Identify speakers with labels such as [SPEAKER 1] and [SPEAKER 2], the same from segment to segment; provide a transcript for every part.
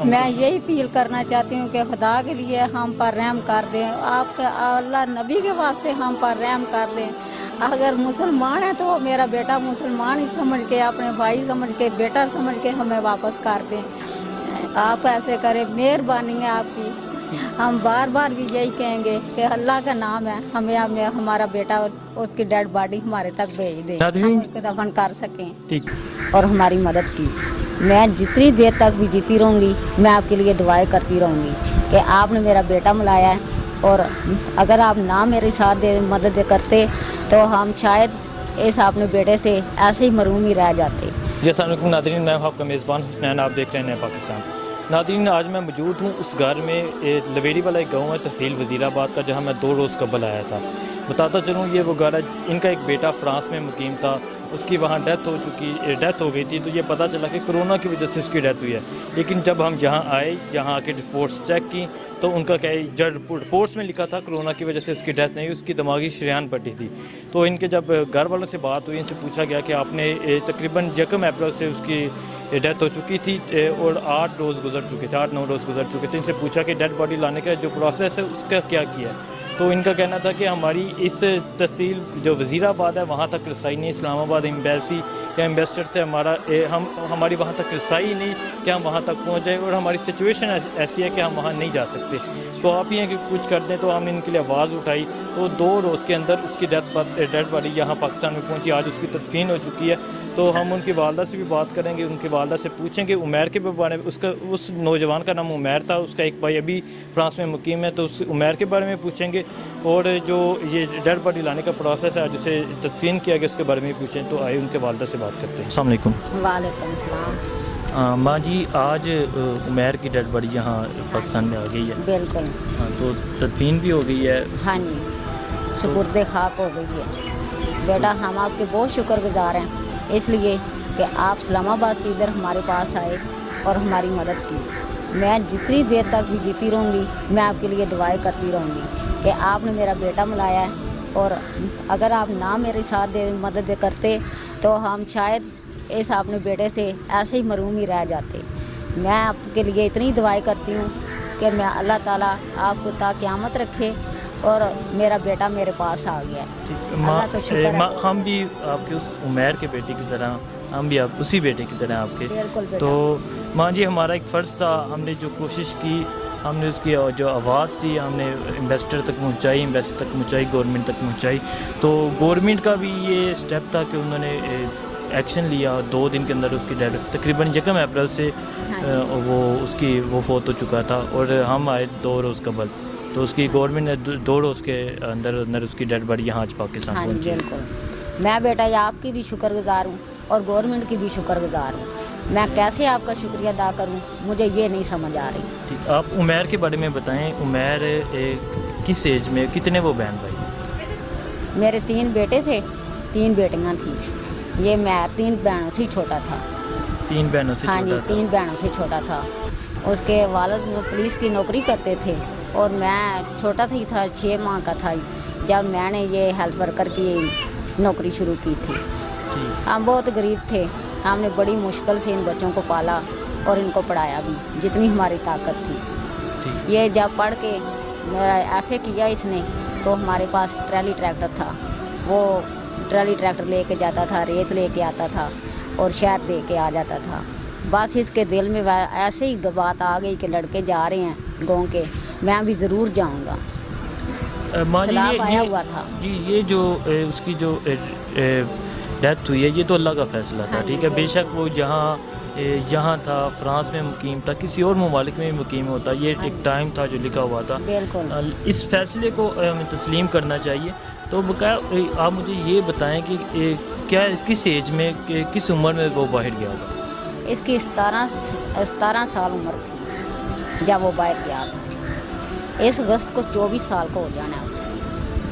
[SPEAKER 1] میں یہی اپیل کرنا چاہتی ہوں کہ خدا کے لیے ہم پر رحم کر دیں، آپ کے اللہ نبی کے واسطے ہم پر رحم کر دیں۔ اگر مسلمان ہے تو میرا بیٹا مسلمان ہی سمجھ کے، اپنے بھائی سمجھ کے، بیٹا سمجھ کے ہمیں واپس کر دیں۔ آپ ایسے کریں، مہربانی ہے آپ کی۔ ہم بار بار بھی یہی کہیں گے کہ اللہ کا نام ہے، ہمیں ہمارا بیٹا اس کی ڈیڈ باڈی ہمارے تک بھیج دیں، ہم اس کو دفن کر سکیں اور ہماری مدد کی۔ میں جتنی دیر تک بھی جیتی رہوں گی، میں آپ کے لیے دعائیں کرتی رہوں گی کہ آپ نے میرا بیٹا ملایا ہے، اور اگر آپ نہ میرے ساتھ مدد کرتے تو ہم شاید اس اپنے بیٹے سے ایسے ہی محروم ہی رہ جاتے۔
[SPEAKER 2] جی السلام علیکم ناظرین، میں آپ کا میزبان حسنین، آپ دیکھ رہے ہیں نیا پاکستان۔ ناظرین، آج میں موجود ہوں اس گھر میں، لویڑی والا ایک گاؤں ہے تحصیل وزیر آباد کا، جہاں میں 2 روز قبل آیا تھا۔ بتاتا چلوں یہ وہ گھر ہے، ان کا ایک بیٹا فرانس میں مقیم تھا، اس کی وہاں ڈیتھ ہو گئی تھی، تو یہ پتہ چلا کہ کرونا کی وجہ سے اس کی ڈیتھ ہوئی ہے۔ لیکن جب ہم یہاں آئے، یہاں آ کے رپورٹس چیک کی تو ان کا کیا ہے، جب رپورٹس میں لکھا تھا کرونا کی وجہ سے اس کی ڈیتھ نہیں ہوئی، اس کی دماغی شریان پٹی تھی۔ تو ان کے جب گھر والوں سے بات ہوئی، ان سے پوچھا گیا کہ آپ نے تقریباً 1 اپریل سے اس کی ڈیتھ ہو چکی تھی اور 8 روز گزر چکے تھے، 8-9 روز گزر چکے تھے۔ ان سے پوچھا کہ ڈیڈ باڈی لانے کا جو پروسیس ہے اس کا کیا کیا ہے، تو ان کا کہنا تھا کہ ہماری اس تحصیل جو وزیر آباد ہے وہاں تک رسائی نہیں، اسلام آباد ایمبیسی یا ایمبیسڈر سے ہماری وہاں تک رسائی نہیں کہ ہم وہاں تک پہنچ جائیں، اور ہماری سچویشن ایسی ہے کہ ہم وہاں نہیں جا سکتے۔ تو آپ ہی ہیں کہ کچھ کر دیں، تو ہم نے ان کے لیے آواز اٹھائی، تو 2 روز کے اندر اس کی ڈیڈ باڈی یہاں پاکستان میں پہنچی۔ آج اس کی تدفین ہو چکی ہے۔ تو ہم ان کی والدہ سے بھی بات کریں گے، ان کی والدہ سے پوچھیں گے عمیر کے بارے میں، اس نوجوان کا نام عمیر تھا، اس کا ایک بھائی ابھی فرانس میں مقیم ہے، تو اس عمیر کے بارے میں پوچھیں گے، اور جو یہ ڈیڈ باڈی لانے کا پروسیس ہے جسے تدفین کیا گیا اس کے بارے میں پوچھیں۔ تو آئے ان کے والدہ سے بات کرتے ہیں۔ السلام علیکم۔
[SPEAKER 1] وعلیکم السلام۔
[SPEAKER 2] ماں جی، آج عمیر کی ڈیڈ باڈی یہاں پاکستان میں آ گئی ہے؟
[SPEAKER 1] بالکل۔
[SPEAKER 2] تو تدفین بھی ہو گئی ہے؟
[SPEAKER 1] ہاں جی، سپرد خاک ہو گئی ہے۔ بیٹا ہم آپ کے بہت شکر گزار ہیں، اس لیے کہ آپ اسلام آباد سے ادھر ہمارے پاس آئے اور ہماری مدد کی۔ میں جتنی دیر تک بھی جیتی رہوں گی، میں آپ کے لیے دعائیں کرتی رہوں گی کہ آپ نے میرا بیٹا ملایا ہے، اور اگر آپ نہ میرے ساتھ مدد کرتے تو ہم شاید اس اپنے بیٹے سے ایسے ہی محروم ہی رہ جاتے۔ میں آپ کے لیے اتنی دعائیں کرتی ہوں کہ میں اللہ تعالیٰ آپ کو تا قیامت رکھے، اور میرا بیٹا میرے پاس آ گیا ہے، اللہ کا شکر ہے۔
[SPEAKER 2] ہم بھی آپ کے اس عمیر کے بیٹے کی طرح، ہم بھی آپ اسی بیٹے کی طرح آپ کے۔
[SPEAKER 1] بالکل بیٹا۔
[SPEAKER 2] تو ماں جی، ہمارا ایک فرض تھا، ہم نے جو کوشش کی، ہم نے اس کی جو آواز تھی ہم نے انویسٹر تک پہنچائی، ایمبیسی تک پہنچائی، گورنمنٹ تک پہنچائی۔ تو گورنمنٹ کا بھی یہ سٹیپ تھا کہ انہوں نے ایکشن لیا، 2 دن کے اندر اس کی ڈیڈ تقریباً 1 اپریل سے وہ فوت ہو چکا تھا، اور ہم آئے 2 روز قبل، تو اس کی گورنمنٹ نے 2 روز کے اندر اس کی ڈیڈ باڈی یہاں آج پاکستان پہنچی۔
[SPEAKER 1] بالکل۔ میں بیٹا یہ آپ کی بھی شکر گزار ہوں اور گورنمنٹ کی بھی شکر گزار ہوں۔ میں کیسے آپ کا شکریہ ادا کروں، مجھے یہ نہیں سمجھ آ رہی۔
[SPEAKER 2] ٹھیک، آپ عمیر کے بارے میں بتائیں، عمیر کس ایج میں، کتنے وہ بہن بھائی؟
[SPEAKER 1] میرے 3 بیٹے تھے، 3 بیٹیاں تھیں۔ یہ میں 3 بہنوں سے چھوٹا تھا۔
[SPEAKER 2] 3 بہنوں سے چھوٹا تھا؟
[SPEAKER 1] ہاں جی، 3 بہنوں سے چھوٹا تھا۔ اس کے والد پولیس کی نوکری کرتے تھے، اور میں چھوٹا ہی تھا، 6 ماہ کا تھا جب میں نے یہ ہیلپ ورکر کی نوکری شروع کی تھی۔ ہم بہت غریب تھے، ہم نے بڑی مشکل سے ان بچوں کو پالا اور ان کو پڑھایا بھی جتنی ہماری طاقت تھی۔ یہ جب پڑھ کے ایف اے کیا اس نے، تو ہمارے پاس ٹرالی ٹریکٹر تھا، وہ ٹرالی ٹریکٹر لے کے جاتا تھا، ریت لے کے آتا تھا اور شہد دے کے آ جاتا تھا۔ بس اس کے دل میں ایسے ہی بات آ گئی کہ لڑکے جا رہے ہیں گاؤں کے، میں بھی ضرور جاؤں گا۔ سیلاب آیا ہوا تھا۔
[SPEAKER 2] جی، یہ جو اس کی جو ڈیتھ ہوئی ہے، یہ تو اللہ کا فیصلہ تھا، ٹھیک ہے، بے شک وہ جہاں تھا، فرانس میں مقیم تھا، کسی اور ممالک میں بھی مقیم ہوتا، یہ ایک ٹائم تھا جو لکھا ہوا تھا۔ اس فیصلے کو ہمیں تسلیم کرنا چاہیے۔ تو بقایا آپ مجھے یہ بتائیں کہ کیا کس ایج میں، کس عمر میں وہ باہر گیا ہوگا؟
[SPEAKER 1] اس کی 17 سال عمر تھی جب وہ باہر گیا تھا۔ اس اگست کو 24 سال کا ہو جانا ہے اسے۔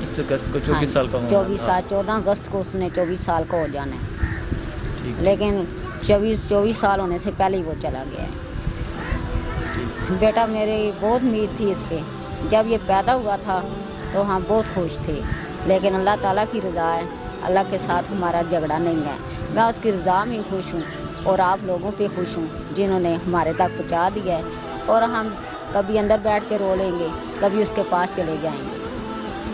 [SPEAKER 2] اس اگست کو 24 سال کا ہونا؟
[SPEAKER 1] 14 اگست کو اس نے 24 سال کا ہو جانا ہے، لیکن 24 سال ہونے سے پہلے ہی وہ چلا گیا ہے۔ بیٹا میری بہت امید تھی اس پہ، جب یہ پیدا ہوا تھا تو ہم بہت خوش تھے، لیکن اللہ تعالیٰ کی رضا ہے، اللہ کے ساتھ ہمارا جھگڑا نہیں ہے۔ میں اس کی رضا میں خوش ہوں اور آپ لوگوں پہ خوش ہوں جنہوں نے ہمارے تک پہنچا دیا ہے، اور ہم کبھی اندر بیٹھ کے رو لیں گے، کبھی اس کے پاس چلے جائیں گے۔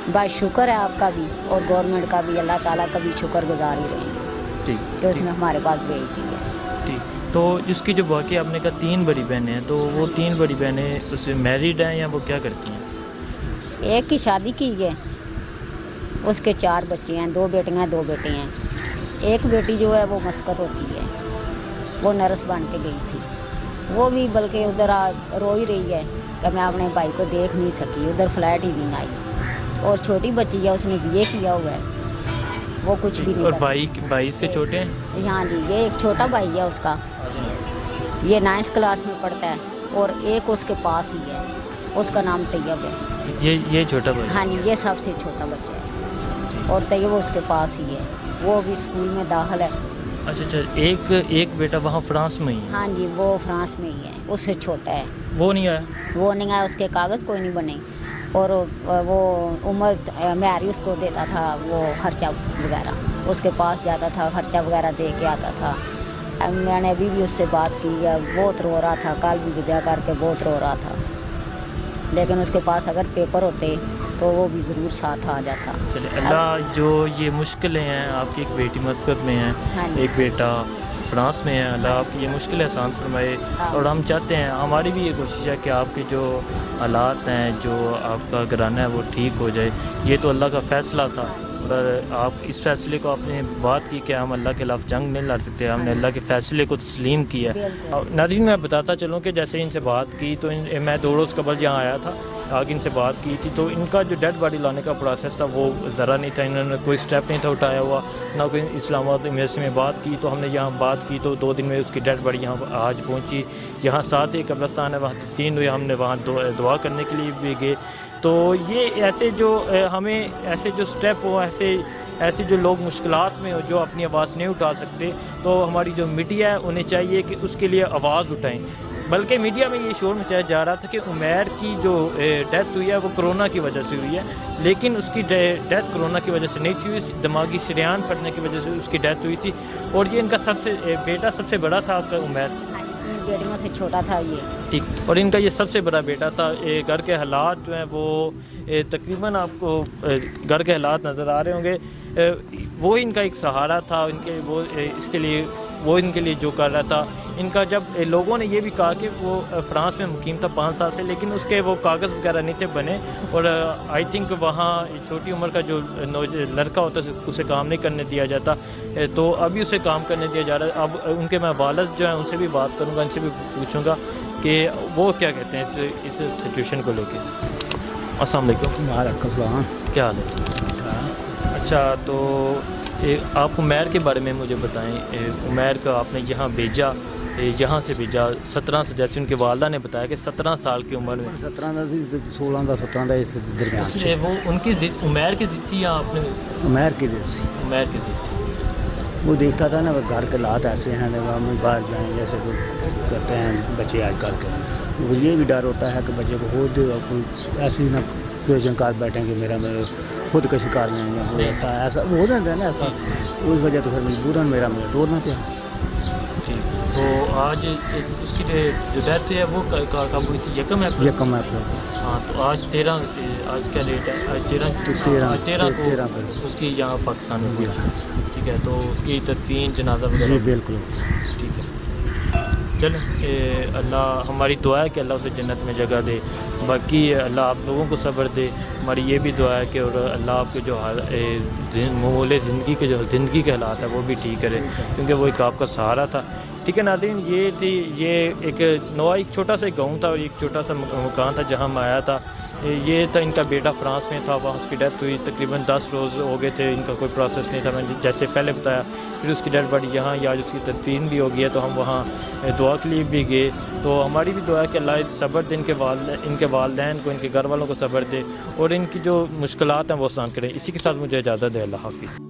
[SPEAKER 1] بس شکر ہے آپ کا بھی اور گورنمنٹ کا بھی، اللہ تعالیٰ کا بھی شکر گزار ہی رہیں گے
[SPEAKER 2] ٹھیک
[SPEAKER 1] کہ اس نے ہمارے پاس بھیج دی ہے۔
[SPEAKER 2] ٹھیک، تو جس کی جو باقی آپ نے کہا 3 بڑی بہنیں ہیں، تو وہ 3 بڑی بہنیں اس سے میریڈ ہیں یا وہ کیا کرتی ہیں؟
[SPEAKER 1] ایک کی شادی کی ہے، اس کے 4 بچے ہیں، 2 بیٹیاں 2 بیٹے ہیں۔ ایک بیٹی جو ہے وہ مسقط ہوتی ہے، وہ نرس بن کے گئی تھی، وہ بھی بلکہ ادھر رو ہی رہی ہے کہ میں اپنے بھائی کو دیکھ نہیں سکی، ادھر فلائٹ ہی نہیں آئی۔ اور چھوٹی بچی ہے، اس نے BA کیا ہوا ہے، وہ کچھ بھی نہیں
[SPEAKER 2] اور
[SPEAKER 1] کرتی۔
[SPEAKER 2] بھائی سے چھوٹے ہیں؟
[SPEAKER 1] ہاں جی، یہ ایک چھوٹا بھائی ہے اس کا، یہ 9th کلاس میں پڑھتا ہے، اور ایک اس کے پاس ہی ہے، اس کا نام طیب ہے۔
[SPEAKER 2] یہ چھوٹا بھائی؟
[SPEAKER 1] ہاں جی، یہ سب سے چھوٹا بچہ ہے، اور طیب اس کے پاس ہی ہے، وہ بھی اسکول میں داخل ہے۔
[SPEAKER 2] اچھا، ایک بیٹا وہاں فرانس میں ہی ہے؟
[SPEAKER 1] ہاں جی، وہ فرانس میں ہی ہے، اس سے چھوٹا ہے۔
[SPEAKER 2] وہ نہیں آیا؟
[SPEAKER 1] وہ نہیں آیا، اس کے کاغذ کوئی نہیں بنے، اور وہ عمر معیاری اس کو دیتا تھا، وہ خرچہ وغیرہ اس کے پاس جاتا تھا، خرچہ وغیرہ دے کے آتا تھا۔ میں نے ابھی بھی اس سے بات کی ہے، بہت رو رہا تھا، کل بھی وداع کر کے بہت رو رہا تھا، لیکن اس کے پاس اگر پیپر ہوتے تو وہ بھی ضرور ساتھ آ جاتا۔
[SPEAKER 2] چلے، اللہ جو یہ مشکلیں ہیں، آپ کی ایک بیٹی مسقط میں ہے،
[SPEAKER 1] ہاں جی،
[SPEAKER 2] ایک بیٹا فرانس میں ہے، اللہ آپ کی یہ مشکلیں آسان فرمائے۔ اور ہم چاہتے ہیں، ہماری بھی یہ کوشش ہے کہ آپ کے جو حالات ہیں، جو آپ کا گھرانہ ہے وہ ٹھیک ہو جائے۔ یہ تو اللہ کا فیصلہ تھا، اور آپ اس فیصلے کو آپ نے بات کی کہ ہم اللہ کے خلاف جنگ نہیں لڑ سکتے، ہم نے اللہ کے فیصلے کو تسلیم کیا۔ ناظرین، میں بتاتا چلوں کہ جیسے ان سے بات کی تو میں 2 روز قبل یہاں آیا تھا، آگے ان سے بات کی تھی، تو ان کا جو ڈیڈ باڈی لانے کا پروسیس تھا وہ ذرا نہیں تھا، انہوں نے کوئی سٹیپ نہیں تھا اٹھایا ہوا، نہ کوئی اسلام آباد یونیورسٹی میں بات کی۔ تو ہم نے یہاں بات کی تو 2 دن میں اس کی ڈیڈ باڈی یہاں آج پہنچی۔ یہاں ساتھ ہی قبرستان ہے، وہاں تدفین ہوئی، ہم نے وہاں دعا کرنے کے لیے بھی گئے۔ تو یہ ایسے جو ہمیں ایسے جو سٹیپ ہو، ایسے جو لوگ مشکلات میں ہو، جو اپنی آواز نہیں اٹھا سکتے، تو ہماری جو میڈیا ہے انہیں چاہیے کہ اس کے لیے آواز اٹھائیں۔ بلکہ میڈیا میں یہ شور مچایا جا رہا تھا کہ عمیر کی جو ڈیتھ ہوئی ہے وہ کرونا کی وجہ سے ہوئی ہے، لیکن اس کی ڈیتھ کرونا کی وجہ سے نہیں تھی، دماغی شریان پھٹنے کی وجہ سے اس کی ڈیتھ ہوئی تھی۔ اور یہ ان کا بیٹا سب سے بڑا تھا آپ کا عمیر؟
[SPEAKER 1] بیٹیوں سے چھوٹا تھا یہ۔
[SPEAKER 2] ٹھیک، اور ان کا یہ سب سے بڑا بیٹا تھا۔ گھر کے حالات جو ہیں وہ تقریباً آپ کو گھر کے حالات نظر آ رہے ہوں گے، وہ ان کا ایک سہارا تھا، ان کے وہ اس کے لیے وہ ان کے لیے جو کر رہا تھا۔ ان کا جب لوگوں نے یہ بھی کہا کہ وہ فرانس میں مقیم تھا 5 سال سے، لیکن اس کے وہ کاغذ وغیرہ نہیں تھے بنے، اور آئی تھنک وہاں چھوٹی عمر کا جو لڑکا ہوتا ہے اسے کام نہیں کرنے دیا جاتا، تو ابھی اسے کام کرنے دیا جا رہا ہے۔ اب ان کے میں والد جو ہیں ان سے بھی بات کروں گا، ان سے بھی پوچھوں گا کہ وہ کیا کہتے ہیں اس سچویشن کو لے کے۔ السلام علیکم۔
[SPEAKER 3] وعلیکم السلام۔
[SPEAKER 2] کیا حال ہے؟ اچھا، تو آپ عمیر کے بارے میں مجھے بتائیں، عمیر کا آپ نے یہاں بھیجا، یہاں سے بھیجا 17 سے، جیسے ان کے والدہ نے بتایا کہ 17 سال کی عمر میں
[SPEAKER 3] 17 ਦਾ ਸੀ 16 ਦਾ 17 ਦਾ ਇਸ ਦਰਮਿਆਨ
[SPEAKER 2] اس
[SPEAKER 3] ਸੀ।
[SPEAKER 2] نے وہ ان کی ضد عمیر کی ضد تھی یا آپ نے
[SPEAKER 3] عمیر کی ضد سی،
[SPEAKER 2] عمیر کی ضد تھی؟
[SPEAKER 3] وہ دیکھتا تھا نا وہ گھر کے حالات ایسے ہیں، ہم باہر جائیں جیسے کرتے ہیں بچے آج کل کے، وہ یہ بھی ڈر ہوتا ہے کہ بچے کو خود ایسی نہ پریشن کار بیٹھیں کہ میرا خودکشی کر لیں گے، ایسا وہ ہو جاتا ہے نا ایسا، اس وجہ تو پھر مجبوراً میرا توڑنا پیا۔
[SPEAKER 2] تو آج اس کی جو ڈیتھ ہے وہ کب ہوئی تھی؟ یکم اپریل؟
[SPEAKER 3] یکم اپریل کو۔
[SPEAKER 2] ہاں، تو آج 13، آج کیا ڈیٹ ہے؟ آج 13 کو اس کی یہاں پاکستان میں ہوئی۔ ٹھیک ہے، تو اس کی تدفین جنازہ
[SPEAKER 3] جی
[SPEAKER 2] وغیرہ؟
[SPEAKER 3] بالکل۔
[SPEAKER 2] ٹھیک ہے، چلیں، اللہ ہماری دعا ہے کہ اللہ اسے جنت میں جگہ دے، باقی اللہ آپ لوگوں کو صبر دے۔ ہماری یہ بھی دعا ہے کہ اور اللہ آپ کے جو معمول زندگی کے زندگی کے حالات ہیں وہ بھی ٹھیک کرے، کیونکہ وہ ایک آپ کا سہارا تھا۔ ٹھیک ہے ناظرین، یہ ایک چھوٹا سا گاؤں تھا اور ایک چھوٹا سا مکان تھا جہاں میں آیا تھا۔ یہ تھا ان کا بیٹا فرانس میں تھا، وہاں اس کی ڈیتھ ہوئی، تقریباً 10 روز ہو گئے تھے، ان کا کوئی پروسیس نہیں تھا، میں جیسے پہلے بتایا۔ پھر اس کی ڈیتھ باڈی یہاں، یا اس کی تدفین بھی ہو گئی ہے، تو ہم وہاں دعا کے لیے بھی گئے۔ تو ہماری بھی دعا ہے کہ اللہ صبر دے ان کے والدین کو، ان کے گھر والوں کو صبر دے، اور ان کی جو مشکلات ہیں وہ آسان کرے۔ اسی کے ساتھ مجھے اجازت دے، اللہ حافظ۔